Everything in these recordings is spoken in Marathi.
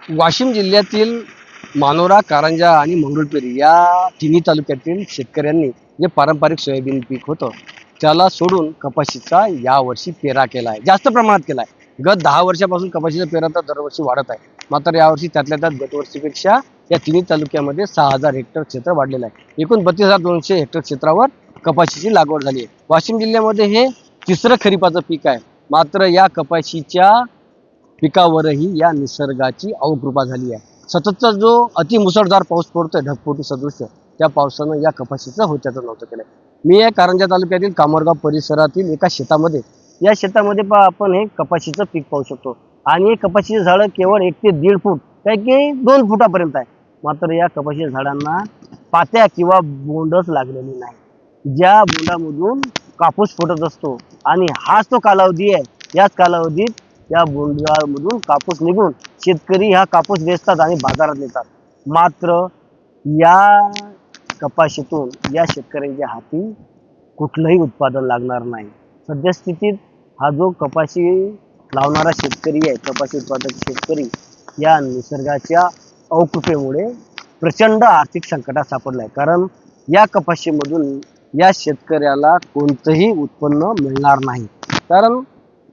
वाशिम जिल्ह्यातील मानोरा, कारंजा आणि मंगरुळपीर या तिन्ही तालुक्यातील शेतकऱ्यांनी जे पारंपरिक सोयाबीन पीक होतं त्याला सोडून कपाशीचा यावर्षी पेरा केला आहे. जास्त प्रमाणात केला आहे. गत 10 वर्षापासून कपाशीचा पेरा तर दरवर्षी वाढत आहे. मात्र यावर्षी त्यातल्या त्यात गतवर्षीपेक्षा या तिन्ही तालुक्यामध्ये 6,000 हेक्टर क्षेत्र वाढलेलं आहे. एकूण 32,200 हेक्टर क्षेत्रावर कपाशीची लागवड झाली आहे. वाशिम जिल्ह्यामध्ये हे तिसरं खरीपाचं पीक आहे. मात्र या कपाशीच्या पिकावरही या निसर्गाची अवकृपा झाली आहे. सततचा जो अतिमुसळधार पाऊस पडतोय ढगफुटी सदृश्य, त्या पावसानं या कपाशीचं होत्याचं नव्हतं केलंय. मी या कारंजा तालुक्यातील कामरगाव परिसरातील एका शेतामध्ये, या शेतामध्ये आपण हे कपाशीचं पीक पाहू शकतो. आणि हे कपाशीचे झाडं केवळ 1 ते 1.5 फूट, काही काही 2 फुटापर्यंत आहे. मात्र या कपाशीच्या झाडांना पात्या किंवा बोंडच लागलेली नाही. ज्या बोंडामधून कापूस फुटत असतो आणि हाच तो कालावधी आहे. याच कालावधीत या बोंडामधून कापूस निघून शेतकरी हा कापूस वेचतात आणि बाजारात नेतात. मात्र या कपाशीतून या शेतकऱ्यांच्या हाती कुठलंही उत्पादन लागणार नाही. सद्यस्थितीत हा जो कपाशी लावणारा शेतकरी आहे, कपाशी उत्पादक शेतकरी, या निसर्गाच्या अवकृपेमुळे प्रचंड आर्थिक संकटात सापडलाय. कारण या कपाशीमधून या शेतकऱ्याला कोणतंही उत्पन्न मिळणार नाही. कारण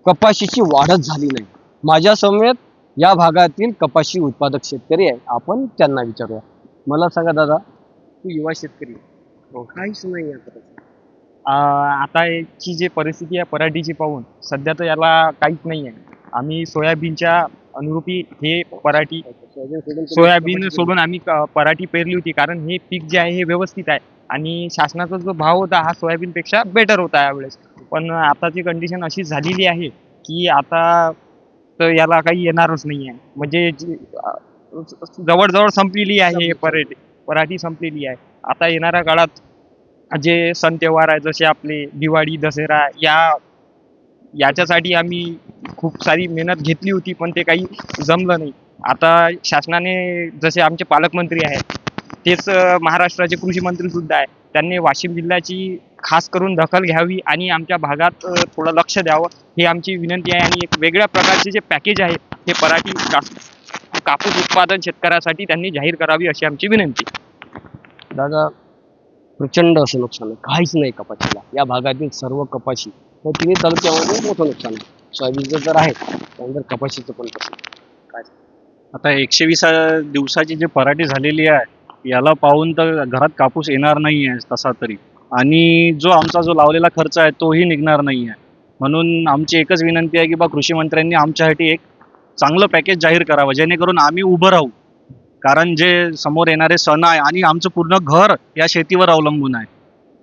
कपाशीची वाढच झाली नाही. माझ्या समेत या भागातील कपाशी उत्पादक शेतकरी आहे. आपण त्यांना विचारूया. मला सांगा दादा, तू युवा शेतकरी, काहीच नाही आता. आताची जी परिस्थिती आहे पराठीची पाहून सध्या तर याला काहीच नाही आहे. आम्ही सोयाबीनच्या अनुरूपी हे पराठी सोयाबीन सोडून आम्ही पराठी पेरली होती. कारण हे पीक जे आहे हे व्यवस्थित आहे आणि शासनाचा जो भाव होता हा सोयाबीनपेक्षा बेटर होता यावेळेस. पण आताची कंडिशन अशी झालेली आहे की आता तर याला काही येणारच नाही आहे. म्हणजे जवळजवळ संपलेली आहे पराठी संपलेली आहे. आता येणाऱ्या काळात जे सण त्योहार आहे जसे आपले दिवाळी, दसरा, याच्यासाठी आम्ही खूप सारी मेहनत घेतली होती पण ते काही जमलं नाही. आता शासनाने, जसे आमचे पालकमंत्री आहेत तेच महाराष्ट्राचे कृषी मंत्री सुद्धा आहे, त्यांनी वाशिम जिल्ह्याची खास करून दखल घ्यावी आणि आमच्या भागात थोडं लक्ष द्यावं ही आमची विनंती आहे. आणि एक वेगळ्या प्रकारचे जे पॅकेज आहे हे पराठी कापूस उत्पादन शेतकऱ्यासाठी त्यांनी जाहीर करावी अशी आमची विनंती. दादा, प्रचंड असं नुकसान आहे. काहीच नाही कपाशीला. या भागातील सर्व कपाशी व तिन्ही तालुक्यामध्ये मोठं नुकसान आहे. सोयाबीनचं तर आहे, त्यानंतर कपाशीचं पण कसं काय. आता 120 दिवसाची जी पराठी झालेली आहे याला पाहून तर घरात कापूस येणार नाही आहे तसा तरी, आणि जो आमचा जो लावलेला खर्च आहे तोही निघणार नाही आहे. म्हणून आमची एकच विनंती आहे की कृषी मंत्र्यांनी आमच्यासाठी एक चांगलं पॅकेज जाहीर करावं जेणेकरून आम्ही उभं राहू. कारण जे समोर येणारे सण आहे आणि आमचं पूर्ण घर या शेतीवर अवलंबून आहे.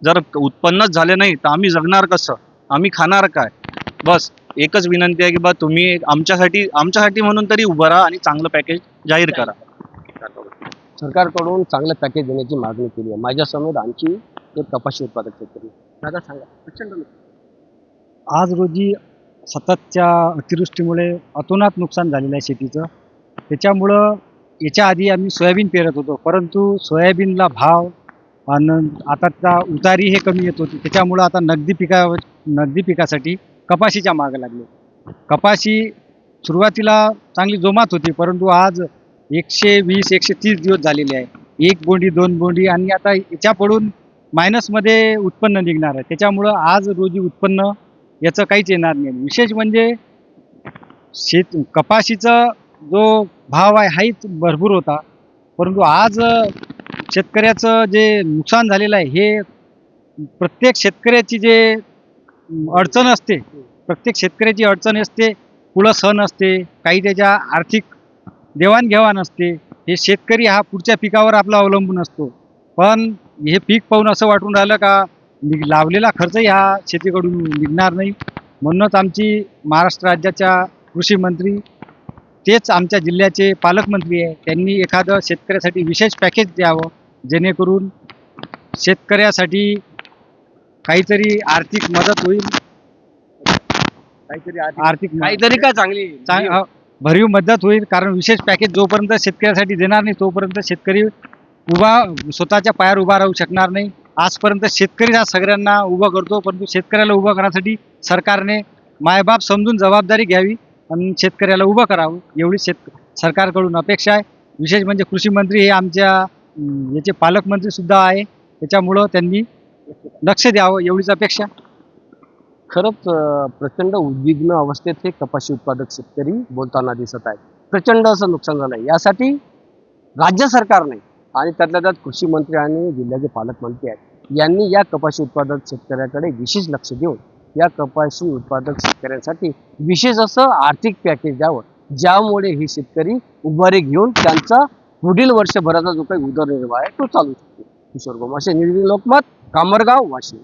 जर उत्पन्नच झाले नाही तर आम्ही जगणार कसं, आम्ही खाणार काय. बस एकच विनंती आहे की तुम्ही आमच्यासाठी म्हणून तरी उभं राहा आणि चांगलं पॅकेज जाहीर करा. सरकारकडून चांगलं पॅकेज देण्याची मागणी केली आहे. माझ्या समोर आणखी एक कपाशी उत्पादक शेतकरी. दादा सांगा, प्रचंड नुकसान. आज रोजी सततच्या अतिवृष्टीमुळे अतोनात नुकसान झालेलं आहे शेतीचं. त्याच्यामुळं याच्या आधी आम्ही सोयाबीन पेरत होतो, परंतु सोयाबीनला भाव आणि आताचा उतारी हे कमी येत होती. त्याच्यामुळं आता नगदी पिकासाठी कपाशीच्या मागं लागले. कपाशी सुरुवातीला चांगली जोमात होती, परंतु आज 120-130 दिवस झालेले आहे. 1 बोंडी 2 बोंडी आणि आता याच्या पडून मायनसमध्ये उत्पन्न निघणार आहे. त्याच्यामुळं आज रोजी उत्पन्न याचं काहीच येणार नाही. विशेष म्हणजे कपाशीचा जो भाव आहे हाच भरपूर होता, परंतु आज शेतकऱ्याचं जे नुकसान झालेलं आहे हे प्रत्येक शेतकऱ्याची जे अडचण असते, प्रत्येक शेतकऱ्याची अडचण असते. पुढं सण असते, काही त्याच्या आर्थिक देवाणघेवाण असते. हे शेतकरी हा पुढच्या पिकावर आपला अवलंबून असतो. पण हे पीक पाहून असं वाटून राहिलं का लावलेला खर्चही हा शेतीकडून निघणार नाही. म्हणूनच आमची महाराष्ट्र राज्याच्या कृषी मंत्री, तेच आमच्या जिल्ह्याचे पालकमंत्री आहे, त्यांनी एखादं शेतकऱ्यासाठी विशेष पॅकेज द्यावं जेणेकरून शेतकऱ्यासाठी काहीतरी आर्थिक मदत होईल. काहीतरी काय चांगली भरीव मदत होईल. कारण विशेष पॅकेज जोपर्यंत शेतकऱ्यासाठी देणार नाही तोपर्यंत शेतकरी स्वतःच्या पायावर उभा राहू शकणार नाही. आजपर्यंत शेतकरी हा सगळ्यांना उभं करतो, परंतु शेतकऱ्याला उभं करण्यासाठी सरकारने मायबाप समजून जबाबदारी घ्यावी आणि शेतकऱ्याला उभं करावं. एवढी सरकारकडून अपेक्षा आहे. विशेष म्हणजे कृषी मंत्री हे आमच्या याचे पालकमंत्री सुद्धा आहे, त्याच्यामुळं त्यांनी लक्ष द्यावं एवढीच अपेक्षा. खरंच प्रचंड उद्विग्न अवस्थेत हे कपाशी उत्पादक शेतकरी बोलताना दिसत आहेत. प्रचंड असं नुकसान झालंय. यासाठी राज्य सरकारने आणि त्यातल्या त्यात कृषी मंत्री आणि जिल्ह्याचे पालकमंत्री आहेत यांनी या कपाशी उत्पादक शेतकऱ्याकडे विशेष लक्ष देऊन या कपाशी उत्पादक शेतकऱ्यांसाठी विशेष असं आर्थिक पॅकेज द्यावं, ज्यामुळे हे शेतकरी उभारी घेऊन त्यांचा पुढील वर्षभराचा जो काही उदरनिर्वाह आहे तो चालू शकतो. किशोर गोमाशे, निर्विघ्न लोकमत, कामरगाव, वाशिम.